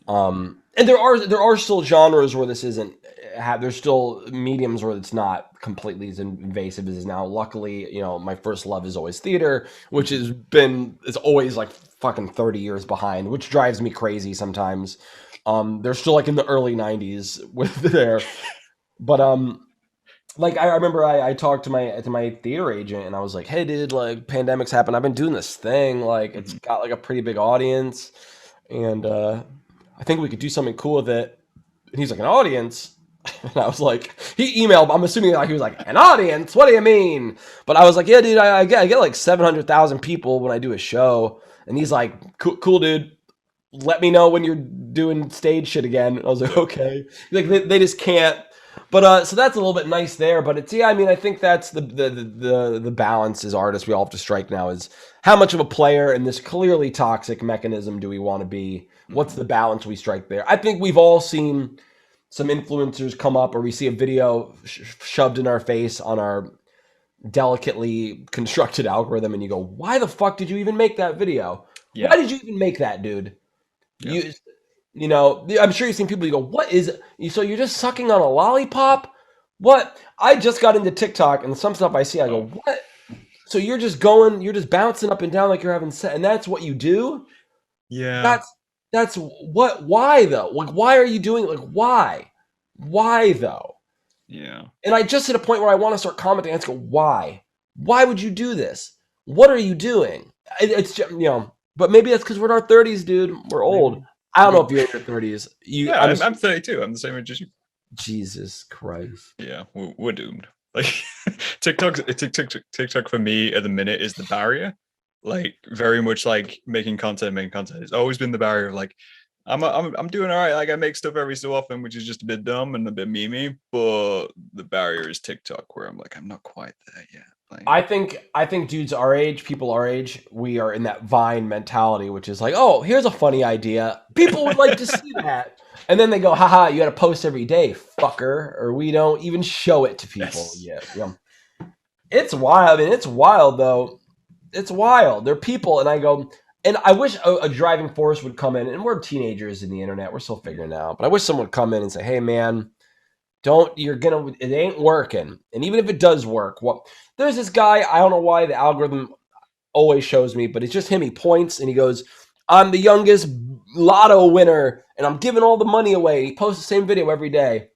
And there are still genres where this isn't. There's still mediums where it's not completely as invasive as it is now. Luckily, my first love is always theater, which Mhm. has been it's always like fucking 30 years behind, which drives me crazy sometimes. They're still like in the early 90s with there. But like I remember I talked to my theater agent and I was like, hey dude, like pandemics happen. I've been doing this thing, like it's Mhm. got like a pretty big audience, and I think we could do something cool with it. And he's like, an audience? And I was like, he emailed, I'm assuming like he was like, an audience? What do you mean? But I was like, yeah, dude, I get like 700,000 people when I do a show. And he's like, cool, dude. Let me know when you're doing stage shit again. I was like, Yeah. okay. Like they just can't. But so that's a little bit nice there. But it's yeah, I mean, I think that's the balance as artists we all have to strike now is how much of a player in this clearly toxic mechanism do we want to be? What's Mhm. the balance we strike there? I think we've all seen some influencers come up or we see a video shoved in our face on our delicately constructed algorithm and you go, why the fuck did you even make that video? Yeah. Why did you even make that, dude? Yeah. You know, I'm sure you've seen people you go, what is it? So you're just sucking on a lollipop? What? I just got into TikTok and some stuff I see, I go, Oh, what? So you're just bouncing up and down like you're having sex, and that's what you do? yeah. That's that's what why though? Like why are you doing it? Like why? Why though? Yeah. And I just hit a point where I want to start commenting and go, why? Why would you do this? What are you doing? It's just, but maybe that's because we're in our 30s, dude. We're old. Maybe. I don't know We, if you're in your 30s. yeah, I'm I'm 32. I'm the same age as you. Jesus Christ. Yeah, we're doomed. Like TikTok for me at the minute is the barrier. Like very much like making content, making content. It's always been the barrier of like I'm doing all right. Like I make stuff every so often, which is just a bit dumb and a bit memey. But the barrier is TikTok, where I'm like I'm not quite there yet. Like I think dudes our age, people our age, we are in that Vine mentality, which is like, oh, here's a funny idea. People would like to see that. And then they go, haha, you gotta post every day, fucker. Or we don't even show it to people yes, yet. Yeah. It's wild. I mean, it's wild though. It's wild. They're people, and I go, and I wish a driving force would come in. And we're teenagers in the internet; we're still figuring it out. But I wish someone would come in and say, "Hey, man, don't you're gonna it ain't working." And even if it does work, what there's this guy. I don't know why the algorithm always shows me, but it's just him. He points and he goes, "I'm the youngest lotto winner, and I'm giving all the money away." He posts the same video every day.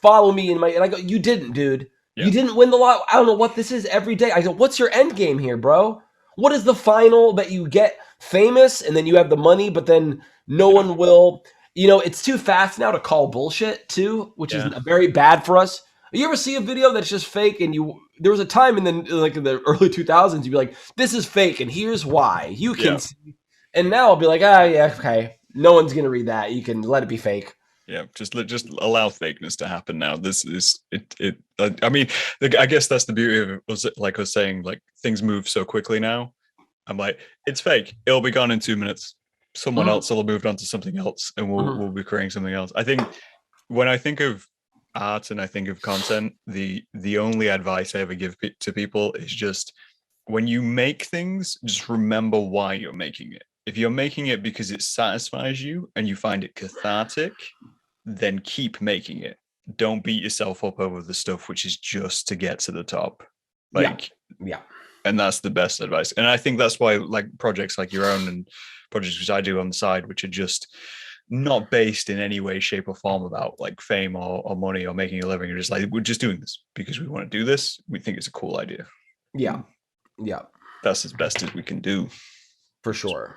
Follow me in my and I go, you didn't, dude. yeah, You didn't win the lot. I don't know what this is every day. I go, what's your end game here, bro? What is the final that you get famous and then you have the money, but then no yeah, one will. It's too fast now to call bullshit too, which is yeah, very bad for us. You ever see a video that's just fake and there was a time in the early 2000s you'd be like, this is fake and here's why. You can yeah. see. And now I'll be like, ah, yeah, okay. No one's going to read that. You can let it be fake. Yeah, just allow fakeness to happen now. This is it. I mean, I guess that's the beauty of it. Was like I was saying, like things move so quickly now. I'm like, it's fake. It'll be gone in 2 minutes. Someone Mhm, else will have moved on to something else, and we'll mhm. we'll be creating something else. I think when I think of art and I think of content, the only advice I ever give to people is just when you make things, just remember why you're making it. If you're making it because it satisfies you and you find it cathartic, then keep making it. Don't beat yourself up over the stuff which is just to get to the top. Yeah, Like, yeah, and that's the best advice. And I think that's why like projects like your own and projects which I do on the side, which are just not based in any way, shape, or form about like fame or money or making a living. You're just like, we're just doing this because we want to do this. We think it's a cool idea. yeah, And yeah, that's as best as we can do. for sure.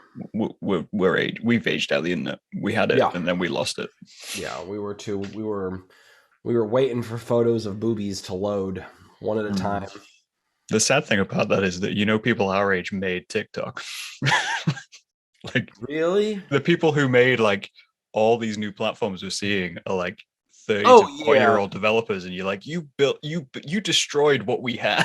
We've aged out the internet. We had it Yeah, and then we lost it. yeah. We were waiting for photos of boobies to load one at a Mm. time. The sad thing about that is that people our age made TikTok. Like Really? the people who made like all these new platforms we're seeing are like 30 Oh to 40 year yeah, old developers, and you're like, you destroyed what we had.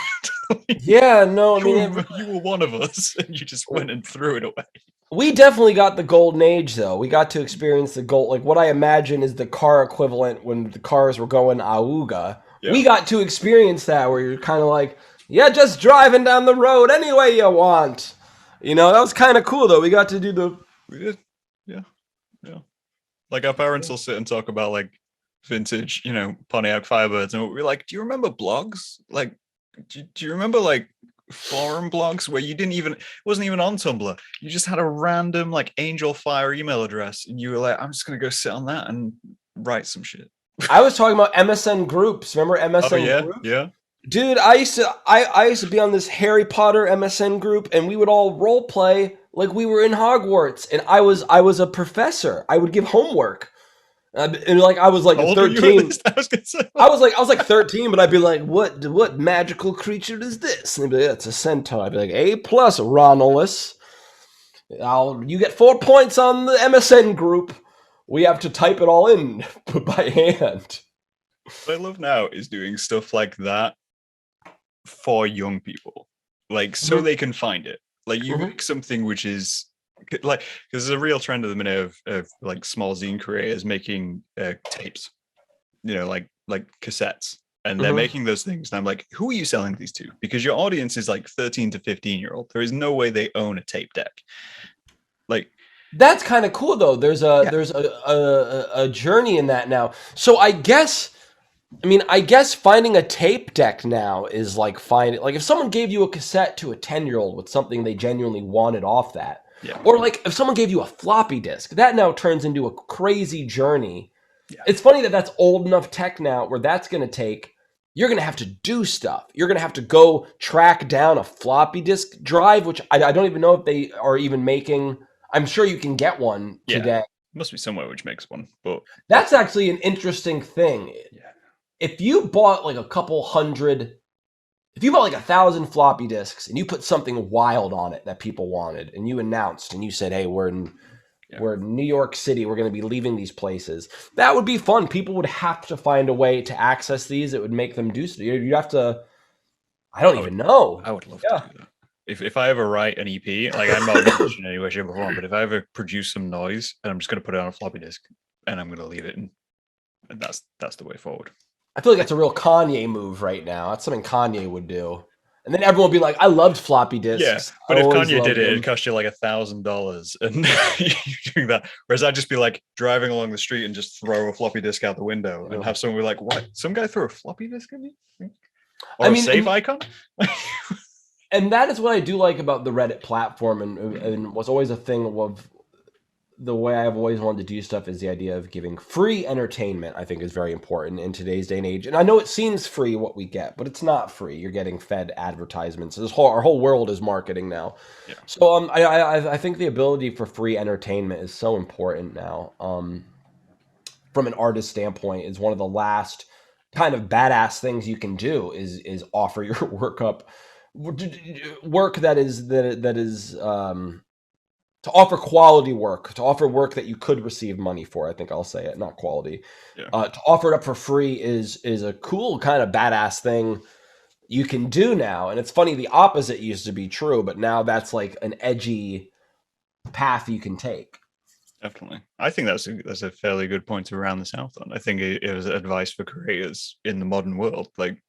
yeah. No, I mean You were one of us, and you just went and threw it away. we definitely got the golden age though. We got to experience the gold. Like what I imagine is the car equivalent when the cars were going auga. Yeah, We got to experience that where you're kind of like, yeah, just driving down the road any way you want. That was kind of cool though. We got to do the we did. Yeah, yeah. Like our parents will sit and talk about like vintage, Pontiac Firebirds, and we're like, do you remember blogs? Like, do you remember like forum blogs where you didn't even, it wasn't even on Tumblr. You just had a random like Angel Fire email address, and you were like, I'm just gonna go sit on that and write some shit. I was talking about MSN groups. Remember Oh MSN yeah, groups? yeah. Dude, I used to be on this Harry Potter MSN group, and we would all role play like we were in Hogwarts, and I was a professor. I would give homework, and like I was like How old were you at 13. this? I was gonna say. I was like 13, but I'd be like, what magical creature is this? And they'd be like, yeah, it's a centaur. I'd be like, A plus, Ronolus. You get 4 points on the MSN group. We have to type it all in by hand. What I love now is doing stuff like that for young people, like so Mhm. they can find it. Like you Mhm. make something which is like, because there's a real trend at the minute of like small zine creators making tapes, like cassettes, and they're Mhm. making those things. And I'm like, who are you selling these to? Because your audience is like 13 to 15-year-old. There is no way they own a tape deck. Like, That's kind of cool though. There's a yeah, there's a journey in that now. So I guess finding a tape deck now is like finding, like, if someone gave you a cassette to a 10-year-old with something they genuinely wanted off that, yeah, or like if someone gave you a floppy disk, that now turns into a crazy journey. yeah. It's funny that that's old enough tech now where that's going to take, you're going to have to do stuff. You're going to have to go track down a floppy disk drive, which I don't even know if they are even making. I'm sure you can get one Yeah. today. Must be somewhere which makes one, but That's actually an interesting thing. yeah, If you bought like a couple hundred, if you bought like 1,000 floppy disks and you put something wild on it that people wanted, and you announced and you said, "Hey, yeah. we're in New York City. We're going to be leaving these places." That would be fun. People would have to find a way to access these. It would make them do stuff. You'd have to. I don't I would, even know. I would love to Yeah. do that. If I ever write an EP, like I'm not a musician in any way, shape, or form, but if I ever produce some noise and I'm just going to put it on a floppy disk and I'm going to leave it, and that's the way forward. I feel like that's a real Kanye move right now. That's something Kanye would do. And then everyone would be like, "I loved floppy Yeah, disks. I but if always Kanye did loved it, them." it'd cost you like $1,000, and you're doing that. Whereas I'd just be like driving along the street and just throw a floppy disk out the window and have someone be like, "What? Some guy threw a floppy disk at me?" Or I a mean, save icon? and that is what I do like about the Reddit platform, and what's always a thing of the way I've always wanted to do stuff is the idea of giving free entertainment. I think is very important in today's day and age. And I know it seems free what we get, but it's not free. You're getting fed advertisements. Our whole world is marketing now. Yeah. So I think the ability for free entertainment is so important now. From an artist standpoint, is one of the last kind of badass things you can do is offer your work up, work that is to offer quality work, to offer work that you could receive money for. I think I'll say it, not quality. Yeah. To offer it up for free is a cool kind of badass thing you can do now. And it's funny, the opposite used to be true, but now that's like an edgy path you can take. Definitely. I think that's a fairly good point to round this out on. I think it was advice for creators in the modern world. Like,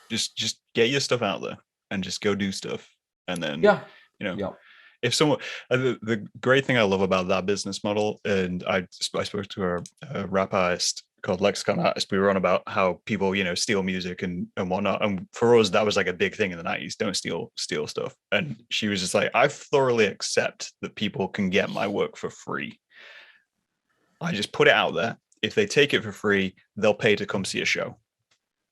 just get your stuff out there and just go do stuff. And then, Yeah. you know, Yeah. if someone, the great thing I love about that business model, and I spoke to a rap artist called Lexicon Artist. We were on about how people, steal music and whatnot. And for us, that was like a big thing in the 90s. Don't steal stuff. And she was just like, I thoroughly accept that people can get my work for free. I just put it out there. If they take it for free, they'll pay to come see a show.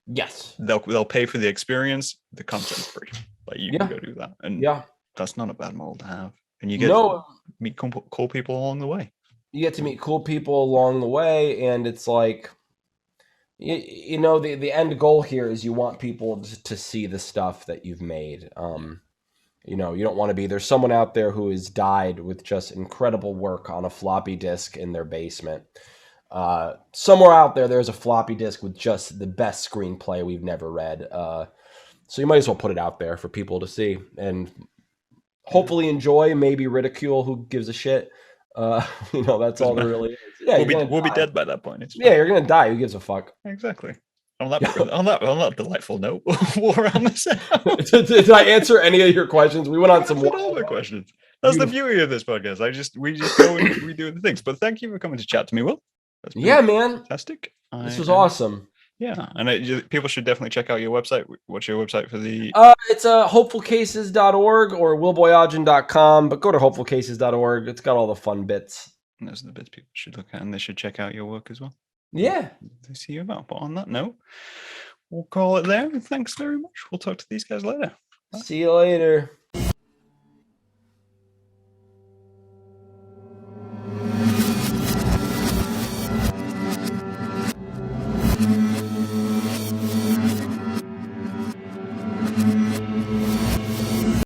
Yes. They'll pay for the experience. The content's free. Like, you can go do that. And Yeah. that's not a bad model to have. And you get No, meet cool people along the way. you get to meet cool people along the way, and it's like, the end goal here is you want people to see the stuff that you've made. You don't want to be, there's someone out there who has died with just incredible work on a floppy disk in their basement. Somewhere out there's a floppy disk with just the best screenplay we've never read. So you might as well put it out there for people to see and hopefully enjoy, maybe ridicule. Who gives a shit? That's all there really is. Yeah, we'll be dead by that point. You're gonna die. Who gives a fuck? Exactly. On that delightful note, we'll round this out. Did I answer any of your questions? We went on some all the questions. That's the beauty of this podcast. We just go and we do the things. But thank you for coming to chat to me, Will. Yeah, man. Fantastic. This was awesome. Yeah, and people should definitely check out your website. What's your website for the? It's hopefulcases.org or willboyajian.com, but go to hopefulcases.org. It's got all the fun bits. Those are the bits people should look at, and they should check out your work as well. Yeah. See you about. But on that note, we'll call it there. Thanks very much. We'll talk to these guys later. See you later.